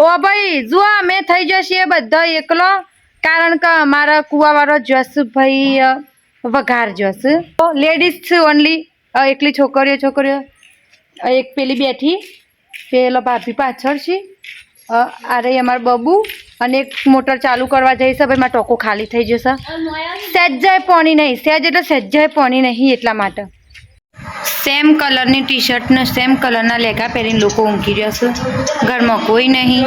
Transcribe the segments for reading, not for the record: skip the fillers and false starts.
ઓ ભાઈ જો અમે થઈ જશે બધા એકલો, કારણ કે અમારા કુવાવાળો જસભાઈ વઘાર જશે. લેડીઝ છે ઓનલી, એકલી છોકરીઓ. એક પેલી બેઠી, પેલો ભાભી પાછળ છે. અરે અમાર બબુ અને એક મોટર ચાલુ કરવા જઈશ. ભાઈ મારો ટોકો ખાલી થઈ જશે. સહેજાય પાણી નહીં, સહેજ એટલે સહેજાય પાણી નહીં. એટલા માટે સેમ કલરની ટી શર્ટ ને સેમ કલરના લેગા પહેરીને લોકો ઊંઘી રહ્યા છે. ઘરમાં કોઈ નહીં.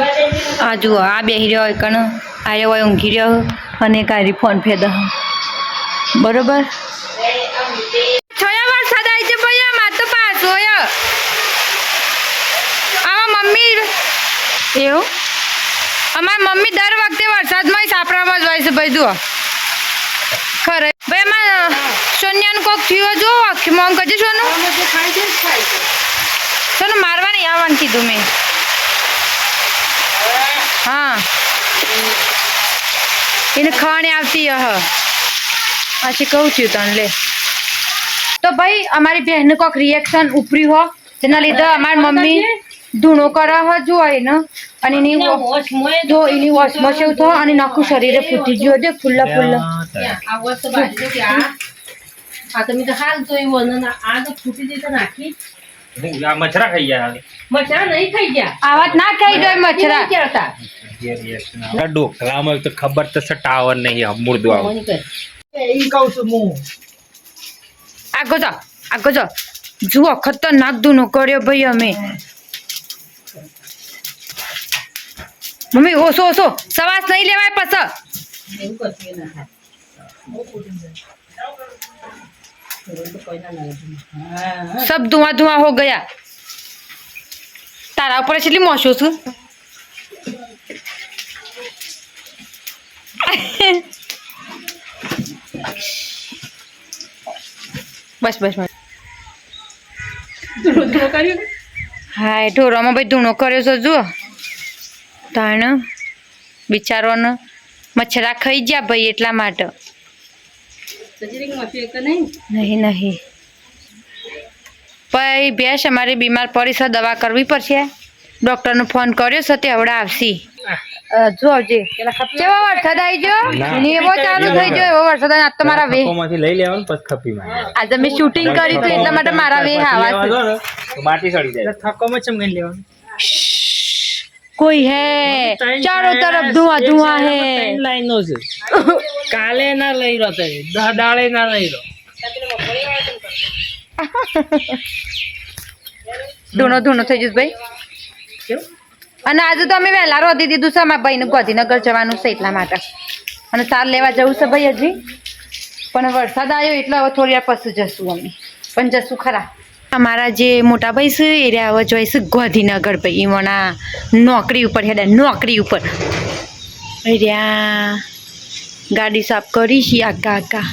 આ જુઓ, આ બેસી રહ્યો હોય કણ, આ હોય ઊંઘી રહ્યો અને કારી ફોન ફેદ. બરોબર. છોયા વરસાદ આવી છે ભાઈ, માર તો પાછો આવા મમ્મી એવું અમારી મમ્મી દર વખતે વરસાદમાં સાપરામાં જ હોય છે ભાઈ. જુઓ ખરે ભાઈ એમાં સોનિયાનું કોક થયું જો મોંગ કરજો. સોનું મારવા નહીં આવવાનું કીધું મેં. હા એને ખાણી આવતી પછી કહું છું તને લે. તો ભાઈ અમારી બહેનનું કોક રિએક્શન ઉપરી હો, જેના લીધે અમારી મમ્મી ધૂણો કરે હો જોઈ ને, અને એની વોશમાં એવું થયો અને નાખું શરીરે ફૂટી ગયો છે ફુલ્લા. મચ્છરા ખાઈ ગયા. મચ્છરા નહીં ખાઈ ગયા, આવાજ ના ખાઈ જાય મચ્છરા. ડોકલામાં તો ખબર તો છે ટાવર નહીં મુર્દો આવો. આગો જા જુઓ ખતરનાક ધૂનો કર્યો ભાઈ અમે. મમ્મી ઓછો સવાસ નહીં લેવાય પાછા. सब धुआं हो गया. तारा ऊपर એટલી મોશો છું. બસ હા, એ ઢોરામાં ભાઈ ધૂણો કર્યો છે. જુઓ તાણ બિચારોને મચ્છરા ખાઈ ગયા ભાઈ, એટલા માટે. નહીં ભાઈ ભેંસ અમારી બીમાર પડી છે, દવા કરવી પડશે. ડોક્ટરનો ફોન કર્યો છે, તે હવડા આવશી. જોજે કેવો વરસાદ આવી ગયો, એવો ચાલુ થઈ ગયો. એવો વરસાદ આજ તો મારા વેહ લઈ લેવાનું પછી ખપી માં. આજે મેં શૂટિંગ કરી હતું એટલા માટે મારા વેહ આવા માટી સડી જાય. થકોમાં ચમ ગઈ લેવાનું. કોઈ હે ચારો તરફ ધુઆं હે. લાઈનો છે, કાલે ના લઈ રહ્યો તે દાડે ના લઈ રહ્યો. ધૂણો થઈ જશે ભાઈ. અને આજે તો અમે વહેલા રોધી દીધું છે. અમારા ભાઈને ગાંધીનગર જવાનું છે એટલા માટે, અને સાર લેવા જવું છે ભાઈ હજી. પણ વરસાદ આવ્યો એટલે હવે થોડી વાર પછી જશું અમે, પણ જશું ખરા. અમારા જે મોટા ભાઈ છે એ રહ્યા જોઈ છે ગાંધીનગર ભાઈ. એમના નોકરી ઉપર હેડા, નોકરી ઉપર રહ્યા ગાડી સાફ કરી છે આકા.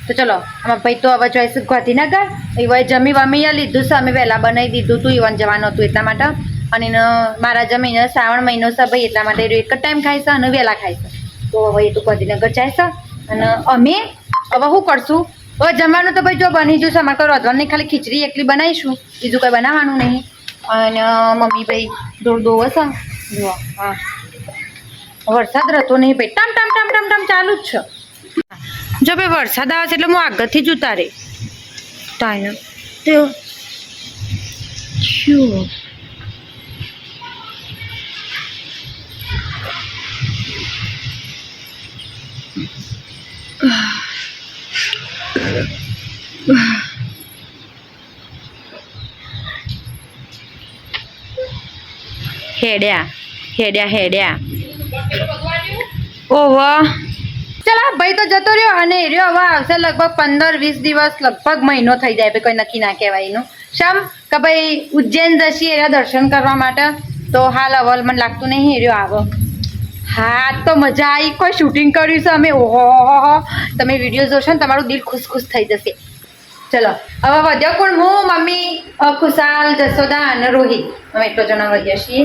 તો ચલો અમારા ભાઈ તો હવે જોઈ છે ગાંધીનગર. એવા જમી વમી લીધું છે, અમે વહેલા બનાવી દીધું હતું. ઇવન જવાનું હતું એટલા માટે. અને મારા જમીને શ્રાવણ મહિનો છે ભાઈ, એટલા માટે એક જ ટાઈમ ખાય છે અને વહેલા ખાય છે. તો હવે એ તો ગાંધીનગર જાય છે. અને અમે હવે શું કરશું, હવે જમવાનું તો ભાઈ જો બની જશે. અમારે કોઈ રોધવાનું નહીં, ખાલી ખીચડી એકલી બનાવીશું, બીજું કંઈ બનાવવાનું નહીં. અને મમ્મી ભાઈ દોડો હશે. જુઓ હા, વરસાદ રહેતો નહીં ભાઈ, ટમ ચાલુ જ છે. જો ભાઈ વરસાદ આવે છે એટલે હું આગળથી જ ઉતારે તાને તો શું હેડ્યા ઓહો. ચાલો ભાઈ તો જતો રહ્યો, અને રહ્યો હવે આવશે લગભગ 15-20 દિવસ, લગભગ મહિનો થઈ જાય ભાઈ, કોઈ નક્કી ના કહેવાય એનું. શમ કે ભાઈ ઉજ્જૈન જશી એના દર્શન કરવા માટે. તો હાલ હવે મને લાગતું નહીં રહ્યો આવો. હા તો મજા આવી, કોઈ શૂટિંગ કર્યું છે અમે. ઓહો તમે વિડીયો જોશો ને તમારું દિલ ખુશ થઈ જશે. ચલો હવે વધ્યો કોણ, હું મમ્મી ખુશાલ જસોદા અને રોહિત, અમે એટલો જણા વધ્યા છીએ.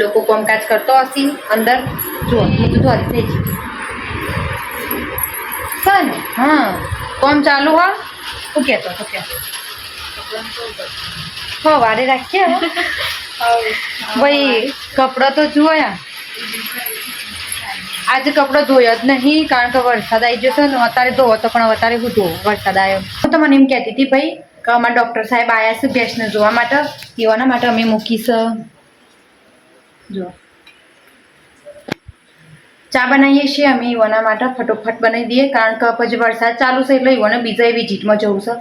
લોકો કામકાજ કરતો હશે અંદર. જુઓ હું તો ધોરી થઈ જ ને. હા કોમ ચાલુ હા. શું કહેતો હો વારે રાખીએ. ભાઈ કપડાં તો જુઓ યાર, આજે કપડાં ધોયા જ નહીં કારણ કે વરસાદ આવી જશે ને. અત્યારે ધોવો તો પણ અત્યારે હું ધોવો, વરસાદ આવ્યો. હું તો મને એમ કહેતી હતી ભાઈ કે અમારા ડૉક્ટર સાહેબ આવ્યા છે ભેંસને જોવા માટે, એવાના માટે અમે મૂકીશ. જો ચા બનાવીએ છીએ અમે એવાના માટે, ફટોફટ બનાવી દઈએ કારણ કે પછી વરસાદ ચાલુ છે એટલે એવાને બીજા વિઝિટમાં જવું છે.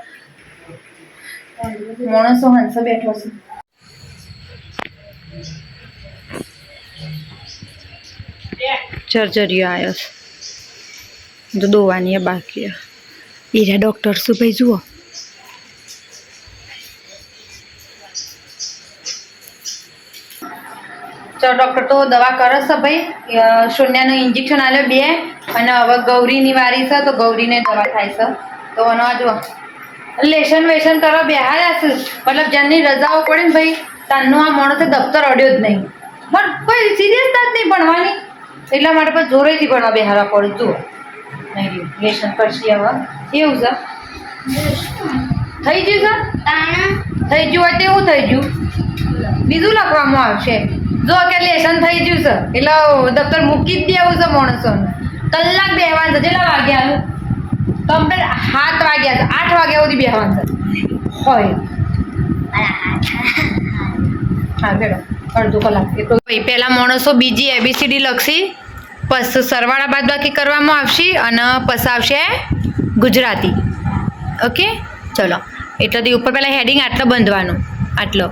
માણસો હંસો બેઠો છે. જર્જરિયો આવ્યો છે, દોવાની બાકી એરા ડૉક્ટર શું ભાઈ જુઓ. ચાલો ડૉક્ટર તો દવા કરે છે ભાઈ, શૂન્યનું ઇન્જેક્શન આલ્યો 2 અને હવે ગૌરીની વારી છે તો ગૌરીને દવા થાય છે. તો આનો જુઓ લેશન વેશન કરવા બેહાર્યા છે, મતલબ જેની રજાઓ પડે ને ભાઈ તારનો આ માણસે દફતર અડ્યો જ નહીં, પણ કોઈ સિરિયસતા જ નહીં ભણવાની, એટલા માટે પછી જોરેથી ભણવા બેહારવા પડે. જુઓ નહીં લેશન કરશી હવે એવું છે. થઈ ગયું સર, થઈ ગયું હોય તેવું થઈ ગયું, બીજું લખવામાં આવશે. જો કે લેશન થઈ ગયું છે એટલે દફતર મૂકી જ દેવું છે માણસોને. કલાક બેહવાનું છે, કેટલા વાગ્યાનું કમ્પ્લીટ 7 વાગ્યા છે, 8 વાગ્યા સુધી બેહવાનું છે હોય. હા બેડો અડધો કલાક એટલું. પહેલાં માણસો બીજી ABCD લખશી, પછી સરવાળા બાદબાકી કરવામાં આવશે અને પછી આવશે ગુજરાતી. ઓકે ચલો એટલેથી ઉપર પહેલાં હેડિંગ આટલો બાંધવાનું, આટલો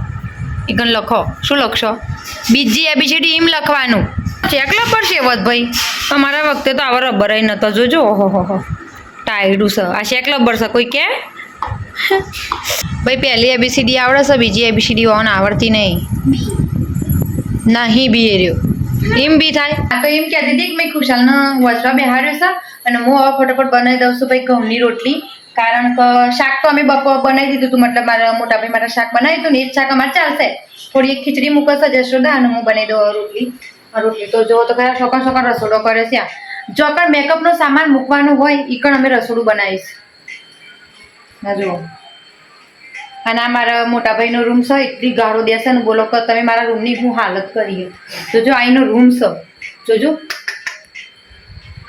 એકન લખો. શું લખશો? બીજી ABCD એમ લખવાનું. ચેકલો પડશે વધ ભાઈ, અમારા વખતે તો આવા રબર નતો. જોજો ઓહો હો ટાયર્ડું છે આ શેક લબર છે કોઈ કે ભાઈ. પહેલી ABCD આવડે છે, બીજી ABCD ઓન આવડતી નહીં. નહીં બી રહ્યો એમ બી થાય. આ તો એમ કહેતી હતી કે મેં ખુશાલનો વચવા બેહાડ્યો છે અને હું હવે ફટાફટ બનાવી દઉં છું ભાઈ ઘઉંની રોટલી. કારણ કે શાક તો અમે બપોર બનાવી દીધું હતું, મતલબ મારા મોટા ભાઈ માટે શાક બનાવી હતું ને એ જ શાક અમારે ચાલશે. થોડી એક ખીચડી મૂકશે જશોદા અને હું બનાવી દઉં રોટલી. તો જો તો ખરા છોકરા રસોડો કરે છે. જો પણ મેકઅપનો સામાન મૂકવાનું હોય એ પણ અમે રસોડું બનાવીશ. જો અને આ મારા મોટા ભાઈનો રૂમ છે, એટલી ગાળો દેશે ને બોલો કે તમે મારા રૂમની હું હાલત કરી. જોજો આઈનો રૂમ છે, જોજો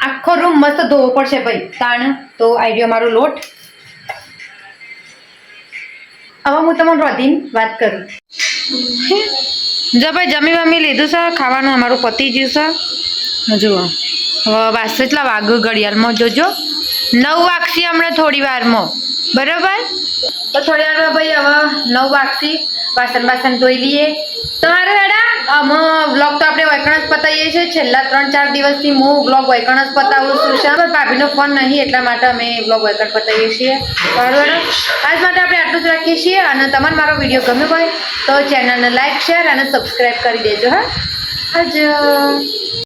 આખો રૂમ મસ્ત ધોવો પડશે ભાઈ તાણ. તો આઈડિયો મારો લોટ. હવે હું તમને રોધીને વાત કરું. જો ભાઈ જમી વમી લીધું છે, ખાવાનું અમારું પતી ગયું છે. જુઓ હવે વાસ એટલા વાગ ઘડિયાળમાં જોજો 9 વાગશે હમણાં થોડી વારમાં, બરાબર? તો થોડી વારમાં ભાઈ હવે 9 વાગશે. વાસણ ધોઈ લઈએ. તમારે મેડમ અમે વ્લોગ તો આપણે વૈકણ જ પતાવીએ છીએ. છેલ્લા 3-4 દિવસથી હું વ્લોગ વૈકણ જ પતાવું છું. શામ ભાભીનો ફોન નહીં એટલા માટે અમે વ્લોગ વૈકણ પતાવીએ છીએ, બરાબર? આજ માટે આપણે આટલું જ રાખીએ છીએ. અને તમને મારો વિડીયો ગમ્યો હોય તો ચેનલને લાઈક, શેર અને સબસ્ક્રાઈબ કરી દેજો. હા, આવજો.